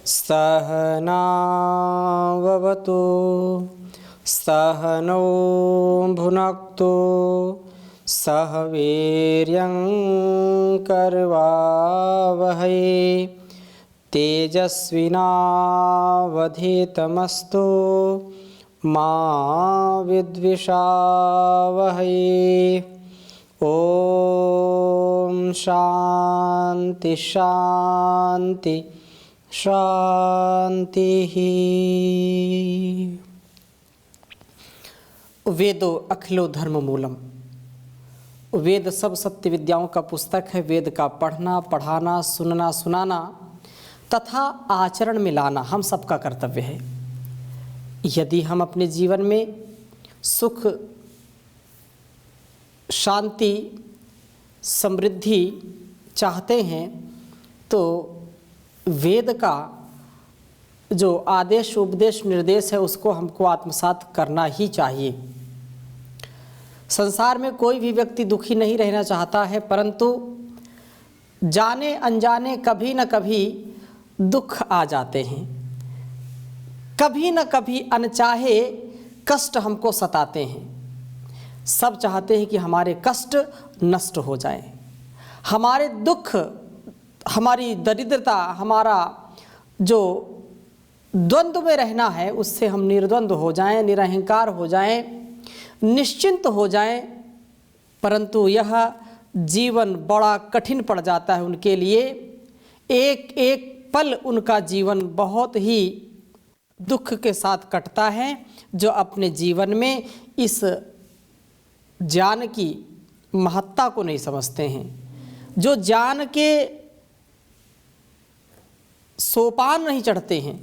सहनाववतु सहनौ भुनक्तु सह वीर्यं करवावहै तेजस्विनावधीतमस्तु मा विद्विषावहै। ओम शांति शांति शांति। वेदो अखिलो धर्म मूलम। वेद सब सत्य विद्याओं का पुस्तक है। वेद का पढ़ना, पढ़ाना, सुनना, सुनाना तथा आचरण में लाना हम सबका कर्तव्य है। यदि हम अपने जीवन में सुख, शांति, समृद्धि चाहते हैं तो वेद का जो आदेश, उपदेश, निर्देश है उसको हमको आत्मसात करना ही चाहिए। संसार में कोई भी व्यक्ति दुखी नहीं रहना चाहता है, परंतु जाने अनजाने कभी न कभी दुख आ जाते हैं। कभी न कभी अनचाहे कष्ट हमको सताते हैं। सब चाहते हैं कि हमारे कष्ट नष्ट हो जाएं, हमारे दुख, हमारी दरिद्रता, हमारा जो द्वंद्व में रहना है उससे हम निर्द्वंद्व हो जाएं, निरहंकार हो जाएं, निश्चिंत हो जाएं। परंतु यह जीवन बड़ा कठिन पड़ जाता है उनके लिए। एक एक पल उनका जीवन बहुत ही दुख के साथ कटता है, जो अपने जीवन में इस ज्ञान की महत्ता को नहीं समझते हैं, जो ज्ञान के सोपान नहीं चढ़ते हैं,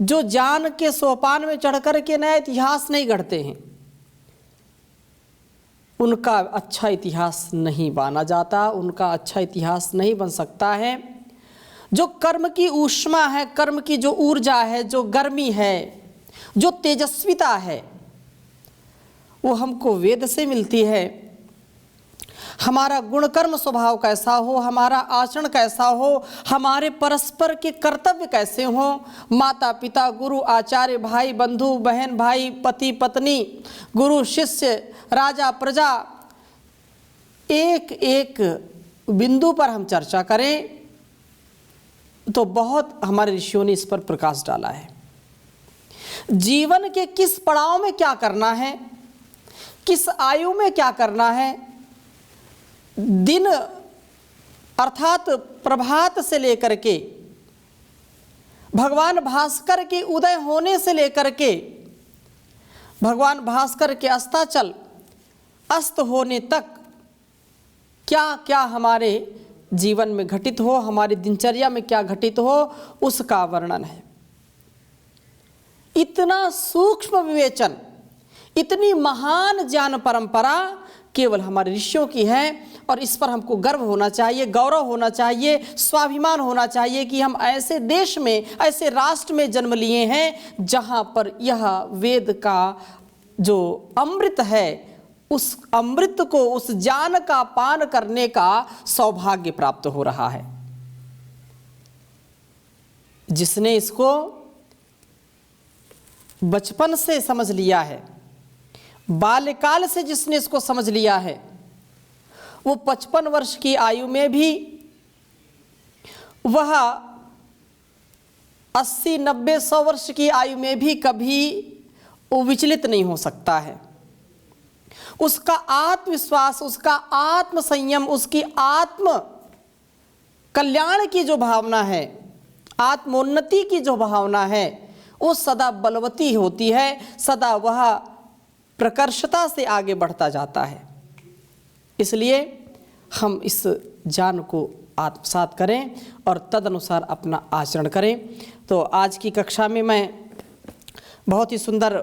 जो ज्ञान के सोपान में चढ़कर के नया इतिहास नहीं गढ़ते हैं, उनका अच्छा इतिहास नहीं बना जाता, उनका अच्छा इतिहास नहीं बन सकता है। जो कर्म की ऊष्मा है, कर्म की जो ऊर्जा है, जो गर्मी है, जो तेजस्विता है, वो हमको वेद से मिलती है। हमारा गुण कर्म स्वभाव कैसा हो, हमारा आचरण कैसा हो, हमारे परस्पर के कर्तव्य कैसे हो, माता पिता, गुरु, आचार्य, भाई बंधु, बहन भाई, पति पत्नी, गुरु शिष्य, राजा प्रजा, एक एक बिंदु पर हम चर्चा करें तो बहुत हमारे ऋषियों ने इस पर प्रकाश डाला है। जीवन के किस पड़ाव में क्या करना है, किस आयु में क्या करना है, दिन अर्थात प्रभात से लेकर के भगवान भास्कर के उदय होने से लेकर के भगवान भास्कर के अस्ताचल अस्त होने तक क्या क्या हमारे जीवन में घटित हो, हमारी दिनचर्या में क्या घटित हो, उसका वर्णन है। इतना सूक्ष्म विवेचन, इतनी महान ज्ञान परंपरा केवल हमारे ऋषियों की है और इस पर हमको गर्व होना चाहिए, गौरव होना चाहिए, स्वाभिमान होना चाहिए कि हम ऐसे देश में, ऐसे राष्ट्र में जन्म लिए हैं जहाँ पर यह वेद का जो अमृत है, उस अमृत को, उस ज्ञान का पान करने का सौभाग्य प्राप्त हो रहा है। जिसने इसको बचपन से समझ लिया है, बाल्यकाल से जिसने इसको समझ लिया है, वो 55 वर्ष की आयु में भी वह 80, 90, 100 वर्ष की आयु में भी कभी वो विचलित नहीं हो सकता है। उसका आत्मविश्वास, उसका आत्म संयम, उसकी आत्म कल्याण की जो भावना है, आत्मोन्नति की जो भावना है, वो सदा बलवती होती है, सदा वह प्रकर्षता से आगे बढ़ता जाता है। इसलिए हम इस ज्ञान को आत्मसात करें और तदनुसार अपना आचरण करें। तो आज की कक्षा में मैं बहुत ही सुंदर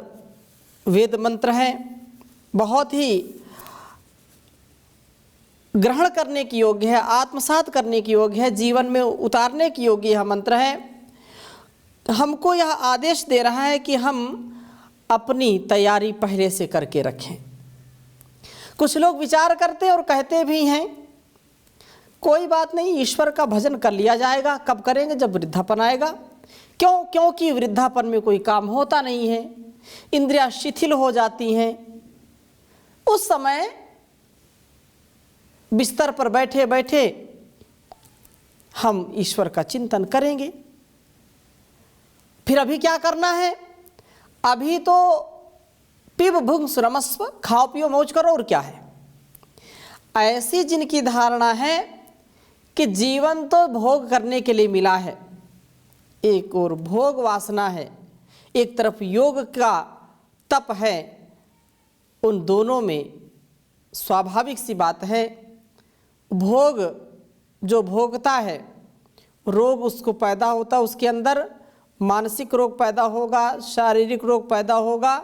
वेद मंत्र है, बहुत ही ग्रहण करने की योग्य है, आत्मसात करने की योग्य है, जीवन में उतारने की योग्य यह मंत्र है। हमको यह आदेश दे रहा है कि हम अपनी तैयारी पहले से करके रखें। कुछ लोग विचार करते और कहते भी हैं कोई बात नहीं, ईश्वर का भजन कर लिया जाएगा। कब करेंगे? जब वृद्धापन आएगा। क्यों? क्योंकि वृद्धापन में कोई काम होता नहीं है, इंद्रियां शिथिल हो जाती हैं। उस समय बिस्तर पर बैठे बैठे हम ईश्वर का चिंतन करेंगे। फिर अभी क्या करना है? अभी तो पिब भुंग रमस्व, खाओ पियो मौज करो, और क्या है। ऐसी जिनकी धारणा है कि जीवन तो भोग करने के लिए मिला है, एक और भोग वासना है, एक तरफ योग का तप है, उन दोनों में स्वाभाविक सी बात है, भोग जो भोगता है रोग उसको पैदा होता, उसके अंदर मानसिक रोग पैदा होगा, शारीरिक रोग पैदा होगा,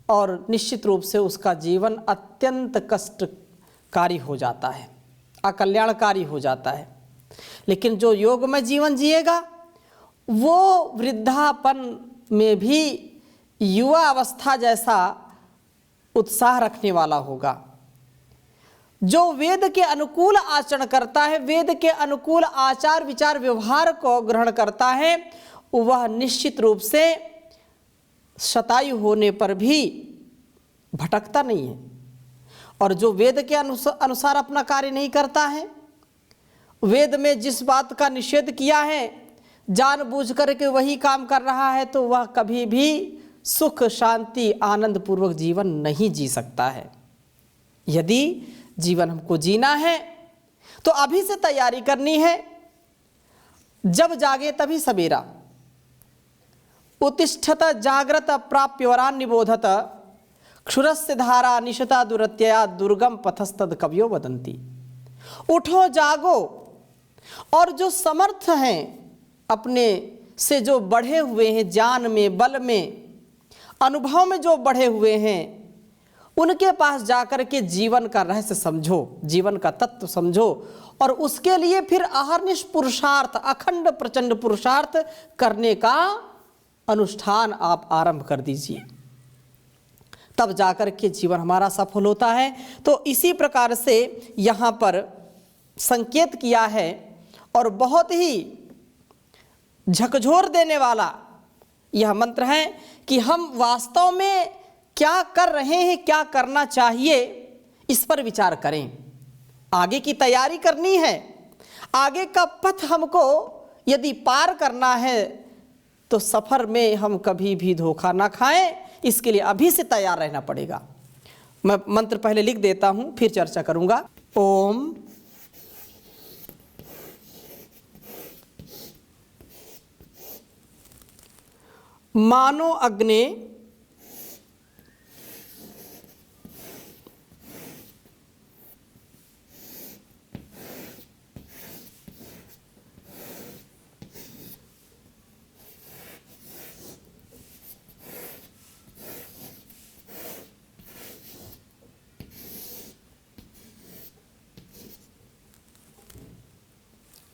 और निश्चित रूप से उसका जीवन अत्यंत कष्टकारी हो जाता है, अकल्याणकारी हो जाता है। लेकिन जो योग में जीवन जिएगा वो वृद्धापन में भी युवा अवस्था जैसा उत्साह रखने वाला होगा। जो वेद के अनुकूल आचरण करता है, वेद के अनुकूल आचार विचार व्यवहार को ग्रहण करता है, वह निश्चित रूप से शतायु होने पर भी भटकता नहीं है। और जो वेद के अनुसार अपना कार्य नहीं करता है, वेद में जिस बात का निषेध किया है जानबूझ करके वही काम कर रहा है, तो वह कभी भी सुख शांति आनंद पूर्वक जीवन नहीं जी सकता है। यदि जीवन हमको जीना है तो अभी से तैयारी करनी है। जब जागे तभी सवेरा, उत्तिष्ठत जाग्रत प्राप्य वरान निबोधत, क्षुरस्य धारा निशता दुरत्यया दुर्गम पथस्तद कवियो वदंती। उठो जागो, और जो समर्थ हैं, अपने से जो बढ़े हुए हैं, ज्ञान में, बल में, अनुभव में जो बढ़े हुए हैं, उनके पास जाकर के जीवन का रहस्य समझो, जीवन का तत्व समझो, और उसके लिए फिर अहर्निश पुरुषार्थ, अखंड प्रचंड पुरुषार्थ करने का अनुष्ठान आप आरंभ कर दीजिए, तब जाकर के जीवन हमारा सफल होता है। तो इसी प्रकार से यहाँ पर संकेत किया है, और बहुत ही झकझोर देने वाला यह मंत्र है कि हम वास्तव में क्या कर रहे हैं, क्या करना चाहिए, इस पर विचार करें। आगे की तैयारी करनी है, आगे का पथ हमको यदि पार करना है तो सफ़र में हम कभी भी धोखा ना खाएं, इसके लिए अभी से तैयार रहना पड़ेगा। मैं मंत्र पहले लिख देता हूं, फिर चर्चा करूंगा। ओम मानो अग्ने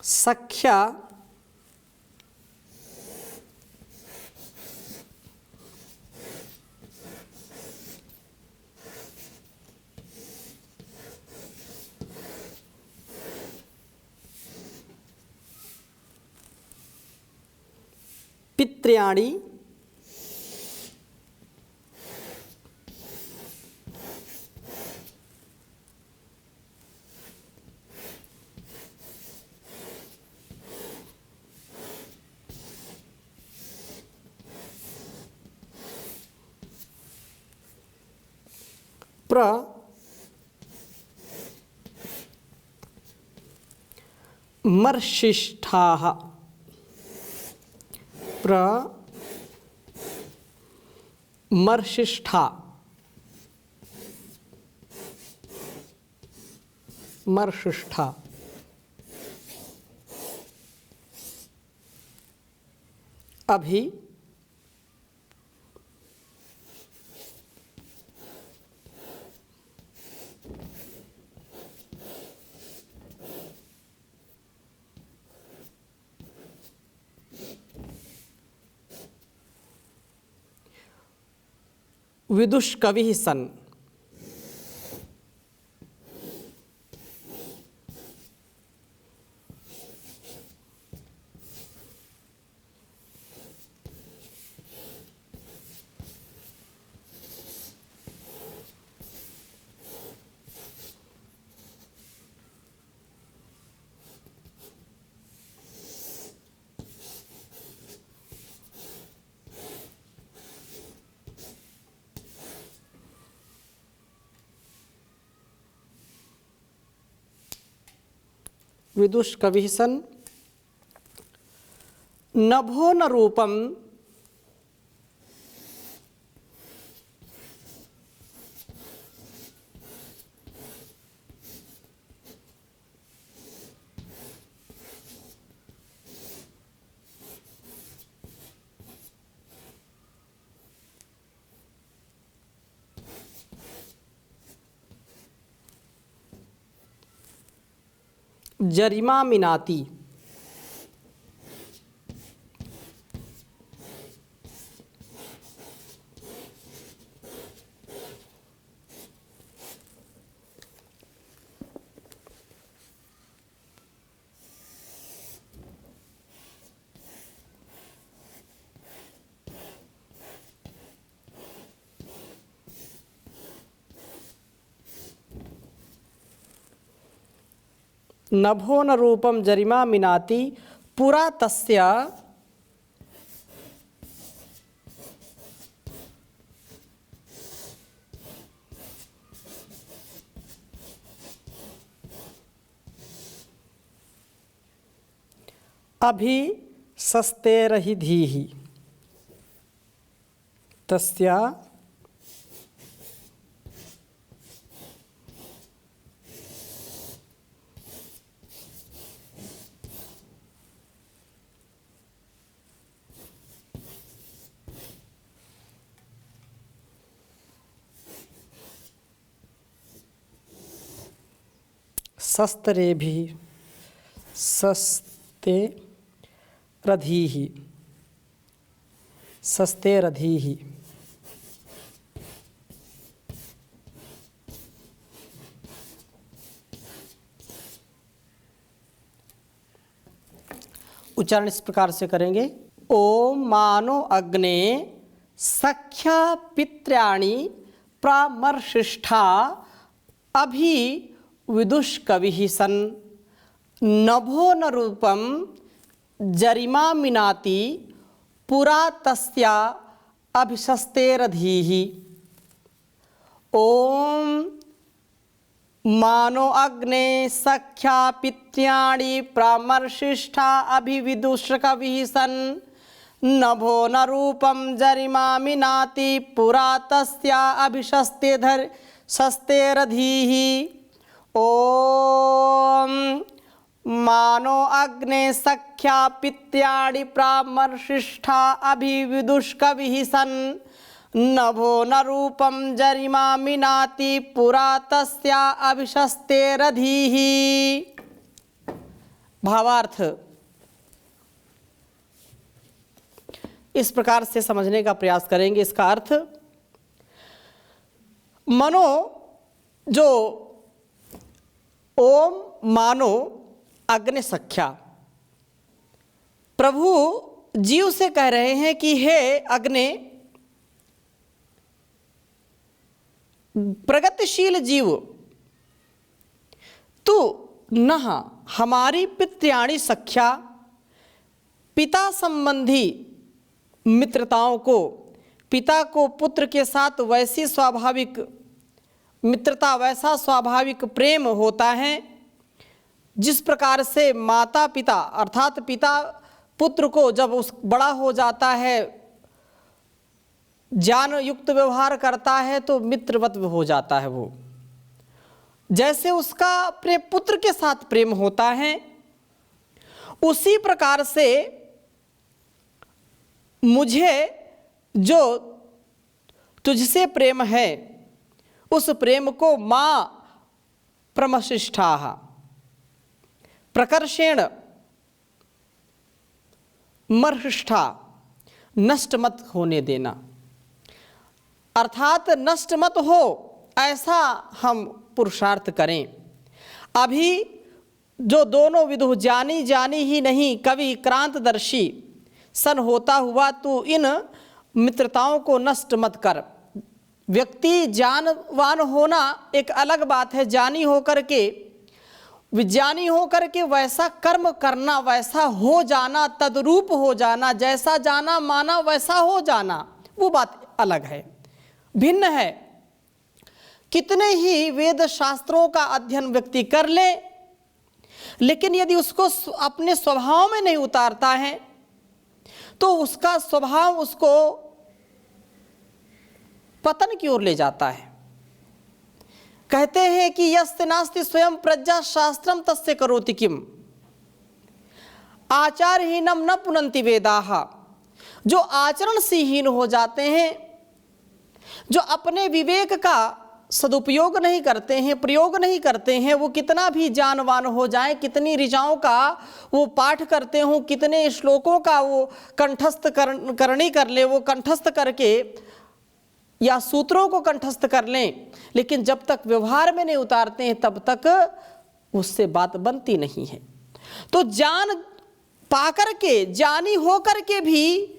सख्या पित्र्याणि प्रमर्शिष्ठाः प्रमर्शिष्ठा मर्शिष्ठा अभी विदुष्कविः सन् विदुष कवि सन नभो न रूपम जरिमा मिनाती। नभो न रूपम जरिमा मिनाति पुरा तस्य अभि सस्तेरहि धीहि तस्या शस्त्रेभिः शस्तेरधीः उच्चारण इस प्रकार से करेंगे। ओम मानो अग्ने सख्या पित्र्याणि प्रामर्शिष्ठा अभि विदुष कविः सन नभो न रूपम जरिमा मिनाति पुरा तस्या अभिशस्तेरधीः। ओम मानो अग्ने सख्या पित्र्याणि प्रामर्शिष्ठा अभिविदुष कविः सन नभो न रूपम जरिमा मिनाति पुरा तस्या अभिशस्तेरधीः। ओम मानो अग्ने सख्या पित्र्याणि प्रामर्शिष्ठा अभिविदुष कविः सन नभो न रूपम जरिमा मिनाति पुरा तस्या अभिशस्तेरधीः। भावार्थ इस प्रकार से समझने का प्रयास करेंगे। इसका अर्थ मनो जो ओम मानो अग्नि सख्या, प्रभु जीव से कह रहे हैं कि हे अग्नि, प्रगतिशील जीव, तू नह हमारी पित्र्याणि सख्या, पिता संबंधी मित्रताओं को, पिता को पुत्र के साथ वैसी स्वाभाविक मित्रता, वैसा स्वाभाविक प्रेम होता है जिस प्रकार से माता पिता अर्थात पिता पुत्र को जब उस बड़ा हो जाता है, ज्ञान युक्त व्यवहार करता है तो मित्रवत हो जाता है। वो जैसे उसका अपने पुत्र के साथ प्रेम होता है, उसी प्रकार से मुझे जो तुझसे प्रेम है उस प्रेम को माँ प्रमशिष्ठाः प्रकर्षेण मर्हिष्ठा नष्ट मत होने देना, अर्थात नष्ट मत हो ऐसा हम पुरुषार्थ करें। अभी जो दोनों विदुः जानी जानी ही नहीं कवि क्रांतदर्शी सन होता हुआ तू इन मित्रताओं को नष्ट मत कर। व्यक्ति ज्ञानवान होना एक अलग बात है, ज्ञानी होकर के विज्ञानी होकर के वैसा कर्म करना, वैसा हो जाना, तद्रूप हो जाना, जैसा जाना माना वैसा हो जाना, वो बात अलग है, भिन्न है। कितने ही वेद शास्त्रों का अध्ययन व्यक्ति कर ले, लेकिन यदि उसको अपने स्वभाव में नहीं उतारता है तो उसका स्वभाव उसको पतन की ओर ले जाता है। कहते हैं कि यस्य नास्ति स्वयं प्रज्ञा शास्त्रम तस्य करोति किम, आचारहीनम न पुनन्ति वेदाः। जो आचरण से हीन हो जाते हैं, जो अपने विवेक का सदुपयोग नहीं करते हैं, प्रयोग नहीं करते हैं, वो कितना भी जानवान हो जाए, कितनी ऋचाओं का वो पाठ करते हों, कितने श्लोकों का वो कंठस्थ करनी कर ले, वो कंठस्थ करके या सूत्रों को कंठस्थ कर लें, लेकिन जब तक व्यवहार में नहीं उतारते हैं तब तक उससे बात बनती नहीं है। तो जान पाकर के, जानी हो कर के भी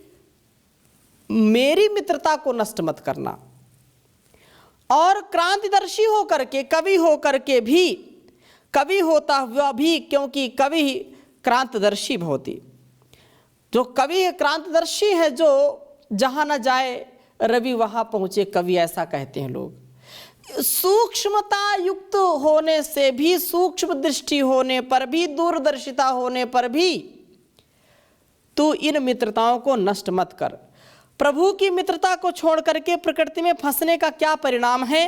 मेरी मित्रता को नष्ट मत करना, और क्रांतिदर्शी हो करके, कवि हो करके भी, कवि होता हुआ भी, क्योंकि कवि क्रांतिदर्शी होती, जो कवि है क्रांतिदर्शी है, जो जहाँ न जाए रवि वहाँ पहुँचे कवि, ऐसा कहते हैं लोग। सूक्ष्मता युक्त होने से भी, सूक्ष्म दृष्टि होने पर भी, दूरदर्शिता होने पर भी तू इन मित्रताओं को नष्ट मत कर। प्रभु की मित्रता को छोड़ करके प्रकृति में फंसने का क्या परिणाम है,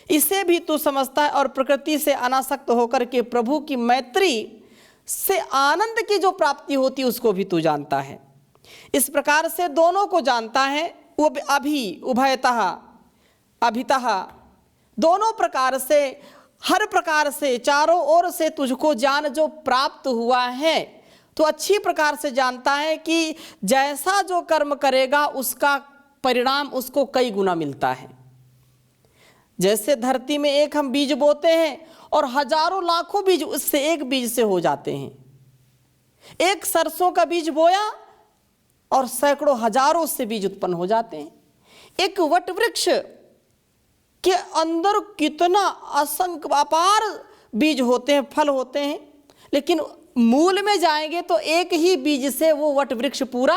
इसे भी तू समझता है, और प्रकृति से अनासक्त होकर के प्रभु की मैत्री से आनंद की जो प्राप्ति होती है उसको भी तू जानता है। इस प्रकार से दोनों को जानता है, वो अभी उभयतः अभितः, दोनों प्रकार से, हर प्रकार से, चारों ओर से तुझको ज्ञान जो प्राप्त हुआ है तो अच्छी प्रकार से जानता है कि जैसा जो कर्म करेगा उसका परिणाम उसको कई गुना मिलता है। जैसे धरती में एक हम बीज बोते हैं और हजारों लाखों बीज उससे एक बीज से हो जाते हैं। एक सरसों का बीज बोया और सैकड़ों हजारों से बीज उत्पन्न हो जाते हैं। एक वट वृक्ष के अंदर कितना असंख्य अपार बीज होते हैं, फल होते हैं, लेकिन मूल में जाएंगे तो एक ही बीज से वो वट वृक्ष पूरा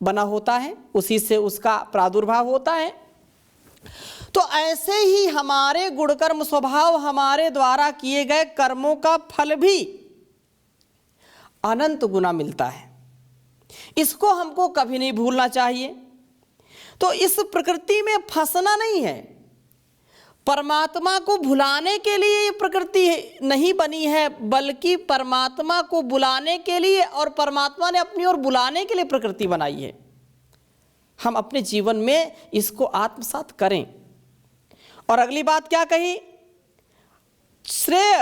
बना होता है, उसी से उसका प्रादुर्भाव होता है। तो ऐसे ही हमारे गुणकर्म स्वभाव, हमारे द्वारा किए गए कर्मों का फल भी अनंत गुना मिलता है। इसको हमको कभी नहीं भूलना चाहिए। तो इस प्रकृति में फंसना नहीं है। परमात्मा को भुलाने के लिए ये प्रकृति नहीं बनी है, बल्कि परमात्मा को बुलाने के लिए और परमात्मा ने अपनी ओर बुलाने के लिए प्रकृति बनाई है। हम अपने जीवन में इसको आत्मसात करें। और अगली बात क्या कही, श्रेय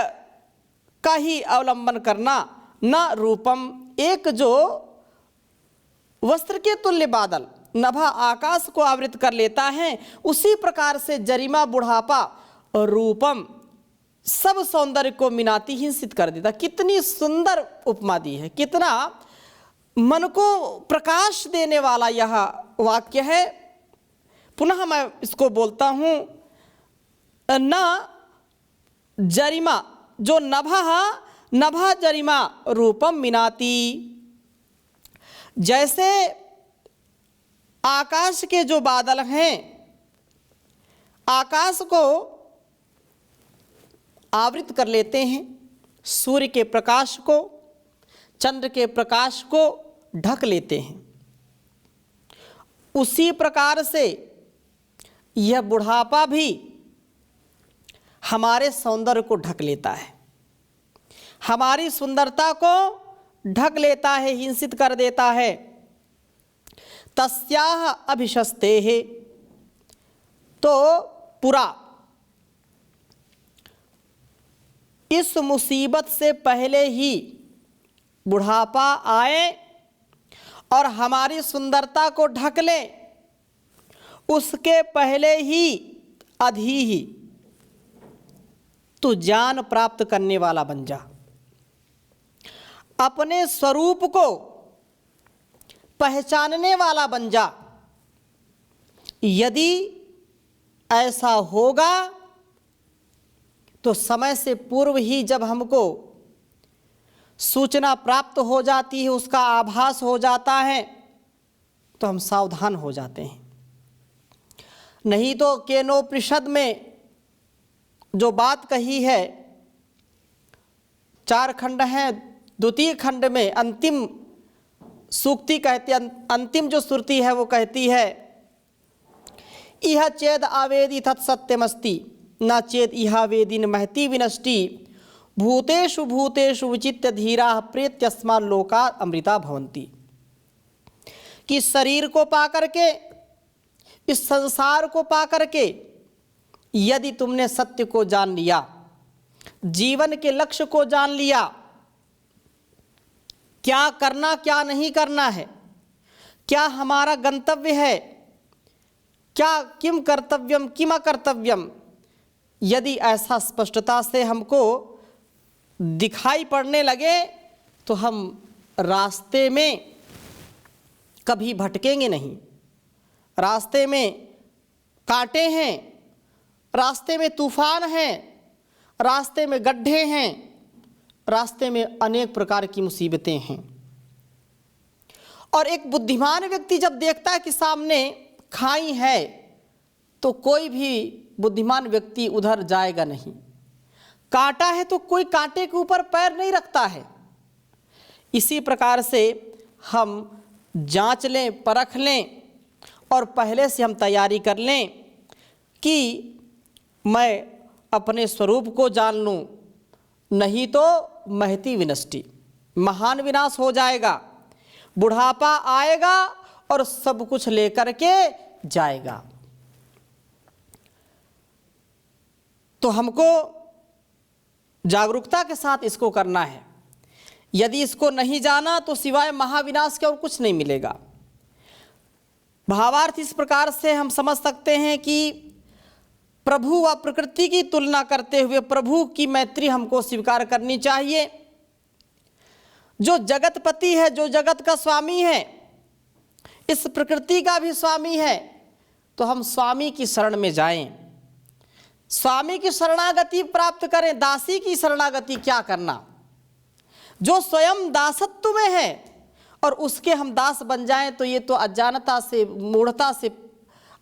का ही अवलंबन करना, न रूपम। एक जो वस्त्र के तुल्य बादल नभा आकाश को आवृत कर लेता है, उसी प्रकार से जरिमा बुढ़ापा और रूपम सब सौंदर्य को मिनाती हिंसित कर देता। कितनी सुंदर उपमा दी है, कितना मन को प्रकाश देने वाला यह वाक्य है। पुनः मैं इसको बोलता हूँ, न जरिमा जो नभा जरिमा रूपम मिनाती। जैसे आकाश के जो बादल हैं, आकाश को आवृत कर लेते हैं, सूर्य के प्रकाश को, चंद्र के प्रकाश को ढक लेते हैं, उसी प्रकार से यह बुढ़ापा भी हमारे सौंदर्य को ढक लेता है, हमारी सुंदरता को ढक लेता है, हिंसित कर देता है। तस्याह अभिशस्ते है, तो पूरा इस मुसीबत से पहले ही बुढ़ापा आए और हमारी सुंदरता को ढक ले, उसके पहले ही अधी ही तू ज्ञान प्राप्त करने वाला बन जा। अपने स्वरूप को पहचानने वाला बन जा। यदि ऐसा होगा तो समय से पूर्व ही जब हमको सूचना प्राप्त हो जाती है, उसका आभास हो जाता है, तो हम सावधान हो जाते हैं। नहीं तो केनोपनिषद में जो बात कही है, 4 खंड हैं। द्वितीय खंड में अंतिम सूक्ति कहते, अंतिम जो श्रुति है वो कहती है, इह चेद आवेदि तत्सत्यमस्ति न चेद इहा वेदिन महति विनष्टि भूतेषु भूतेषु विचित्य धीरा प्रेत्यस्मा लोका अमृता भवन्ति। कि शरीर को पा करके, इस संसार को पा करके यदि तुमने सत्य को जान लिया, जीवन के लक्ष्य को जान लिया, क्या करना क्या नहीं करना है, क्या हमारा गंतव्य है, क्या किम कर्तव्यम किम अकर्तव्यम, यदि ऐसा स्पष्टता से हमको दिखाई पड़ने लगे तो हम रास्ते में कभी भटकेंगे नहीं। रास्ते में कांटे हैं, रास्ते में तूफान हैं, रास्ते में गड्ढे हैं, रास्ते में अनेक प्रकार की मुसीबतें हैं। और एक बुद्धिमान व्यक्ति जब देखता है कि सामने खाई है तो कोई भी बुद्धिमान व्यक्ति उधर जाएगा नहीं। कांटा है तो कोई कांटे के ऊपर पैर नहीं रखता है। इसी प्रकार से हम जांच लें, परख लें और पहले से हम तैयारी कर लें कि मैं अपने स्वरूप को जान लूं, नहीं तो महती विनष्टि, महान विनाश हो जाएगा। बुढ़ापा आएगा और सब कुछ लेकर के जाएगा। तो हमको जागरूकता के साथ इसको करना है। यदि इसको नहीं जाना तो सिवाय महाविनाश के और कुछ नहीं मिलेगा। भावार्थ इस प्रकार से हम समझ सकते हैं कि प्रभु व प्रकृति की तुलना करते हुए प्रभु की मैत्री हमको स्वीकार करनी चाहिए। जो जगतपति है, जो जगत का स्वामी है, इस प्रकृति का भी स्वामी है, तो हम स्वामी की शरण में जाएं, स्वामी की शरणागति प्राप्त करें। दासी की शरणागति क्या करना, जो स्वयं दासत्व में है और उसके हम दास बन जाएं तो ये तो अज्ञानता से, मूढ़ता से,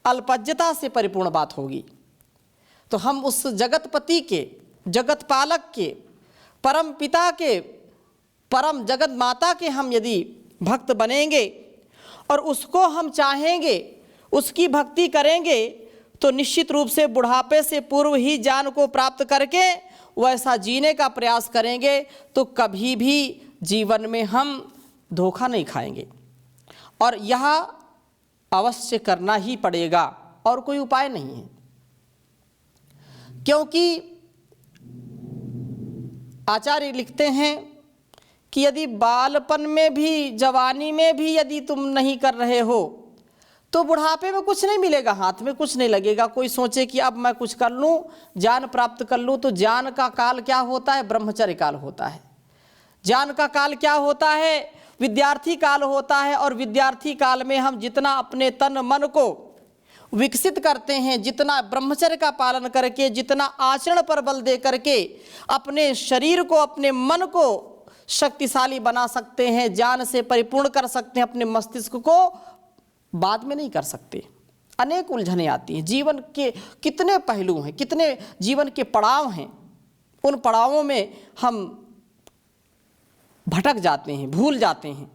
अल्पज्ञता से परिपूर्ण बात होगी। तो हम उस जगतपति के, जगत पालक के, परम पिता के, परम जगत माता के हम यदि भक्त बनेंगे और उसको हम चाहेंगे, उसकी भक्ति करेंगे, तो निश्चित रूप से बुढ़ापे से पूर्व ही ज्ञान को प्राप्त करके वैसा जीने का प्रयास करेंगे तो कभी भी जीवन में हम धोखा नहीं खाएंगे। और यह अवश्य करना ही पड़ेगा और कोई उपाय नहीं है। क्योंकि आचार्य लिखते हैं कि यदि बालपन में भी, जवानी में भी यदि तुम नहीं कर रहे हो तो बुढ़ापे में कुछ नहीं मिलेगा, हाथ में कुछ नहीं लगेगा। कोई सोचे कि अब मैं कुछ कर लूँ, ज्ञान प्राप्त कर लूँ, तो ज्ञान का काल क्या होता है? ब्रह्मचर्य काल होता है। ज्ञान का काल क्या होता है? विद्यार्थी काल होता है। और विद्यार्थी काल में हम जितना अपने तन मन को विकसित करते हैं, जितना ब्रह्मचर्य का पालन करके, जितना आचरण पर बल दे करके अपने शरीर को, अपने मन को शक्तिशाली बना सकते हैं, ज्ञान से परिपूर्ण कर सकते हैं, अपने मस्तिष्क को बाद में नहीं कर सकते। अनेक उलझनें आती हैं। जीवन के कितने पहलू हैं, कितने जीवन के पड़ाव हैं, उन पड़ावों में हम भटक जाते हैं, भूल जाते हैं।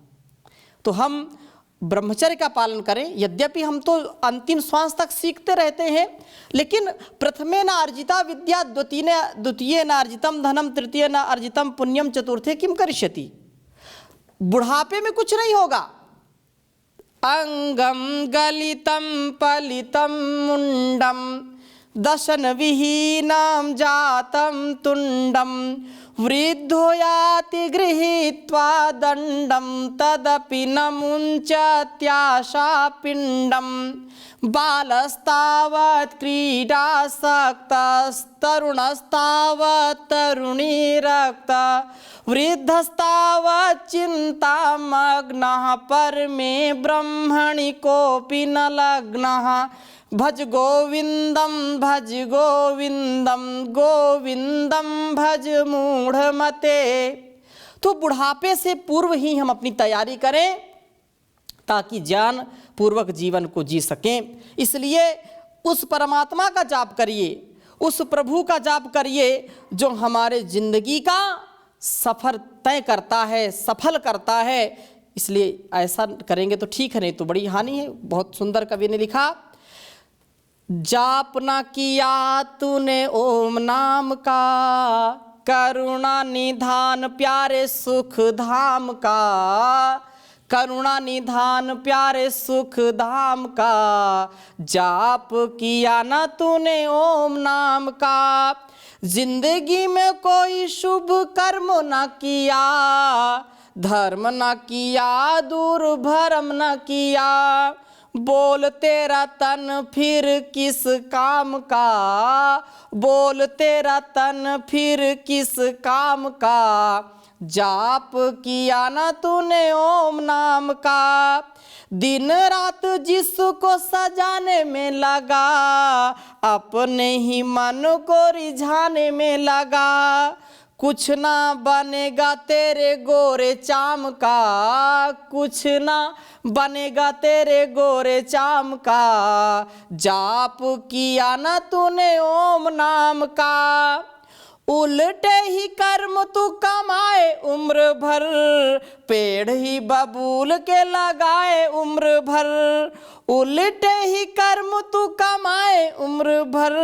तो हम ब्रह्मचर्य का पालन करें। यद्यपि हम तो अंतिम श्वास तक सीखते रहते हैं, लेकिन प्रथमे न अर्जिता विद्या, द्वितीय न अर्जितम धनम, तृतीय न अर्जितम पुण्यम, चतुर्थे किम करिष्यति। बुढ़ापे में कुछ नहीं होगा। अंगम गलितम पलितम मुंडम दशन विहीनाम जातम तुंडम वृद्धो याति गृहीत्वा दंडम तदपि न मुंचत्याशा पिंडम बालस्तावत् क्रीडासक्तस्तरुणस्तावत् तरुणीरक्ता वृद्धस्तावत् चिन्तामग्नः परमे ब्रह्मणि कोऽपि न लग्नः भज गोविंदम गोविंदम भज मूढ़मते। तो बुढ़ापे से पूर्व ही हम अपनी तैयारी करें ताकि ज्ञान पूर्वक जीवन को जी सकें। इसलिए उस परमात्मा का जाप करिए, उस प्रभु का जाप करिए जो हमारे जिंदगी का सफ़र तय करता है, सफल करता है। इसलिए ऐसा करेंगे तो ठीक है, नहीं तो बड़ी हानि है। बहुत सुंदर कवि ने लिखा, जाप ना किया तूने ओम नाम का, करुणा निधान प्यारे सुख धाम का, करुणा निधान प्यारे सुख धाम का, जाप किया ना तूने ओम नाम का। जिंदगी में कोई शुभ कर्म ना किया, धर्म ना किया, दूर भरम ना किया, बोल तेरा तन फिर किस काम का, बोल तेरा तन फिर किस काम का, जाप किया ना तूने ओम नाम का। दिन रात जिसको सजाने में लगा, अपने ही मन को रिझाने में लगा, कुछ ना बनेगा तेरे गोरे चाम का, कुछ ना बनेगा तेरे गोरे चाम का, जाप किया ना तूने ओम नाम का। उल्टे ही कर्म तू कमाए उम्र भर, पेड़ ही बबूल के लगाए उम्र भर, उल्टे ही कर्म तू कमाए उम्र भर,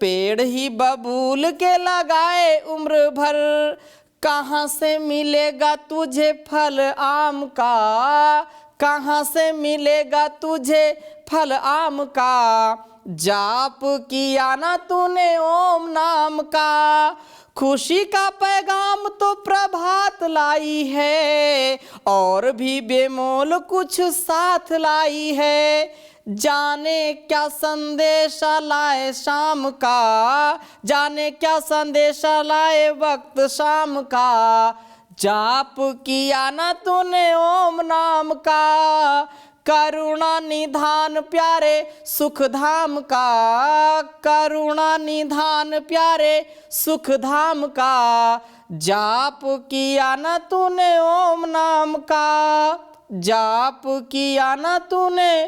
पेड़ ही बबूल के लगाए उम्र भर, कहाँ से मिलेगा तुझे फल आम का, कहाँ से मिलेगा तुझे फल आम का, जाप किया ना तूने ओम नाम का। खुशी का पैगाम तो प्रभात लाई है, और भी बेमोल कुछ साथ लाई है, जाने क्या संदेश लाए शाम का, जाने क्या संदेश लाए वक्त शाम का, जाप किया ना तूने ओम नाम का, करुणा निधान प्यारे सुख धाम का, करुणा निधान प्यारे सुख धाम का, जाप किया ना तूने ओम नाम का, जाप किया ना तूने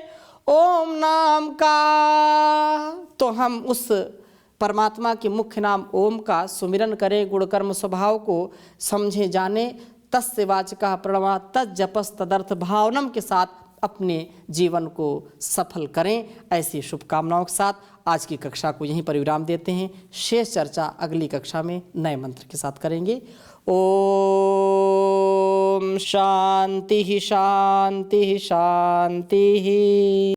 ओम नाम का। तो हम उस परमात्मा के मुख्य नाम ओम का सुमिरन करें, गुणकर्म स्वभाव को समझे जाने, तस्य वाचकः प्रणवा तज्जपस् तदर्थ भावनम के साथ अपने जीवन को सफल करें। ऐसी शुभकामनाओं के साथ आज की कक्षा को यहीं पर विराम देते हैं। शेष चर्चा अगली कक्षा में नए मंत्र के साथ करेंगे। ओम शांति शांति शांति।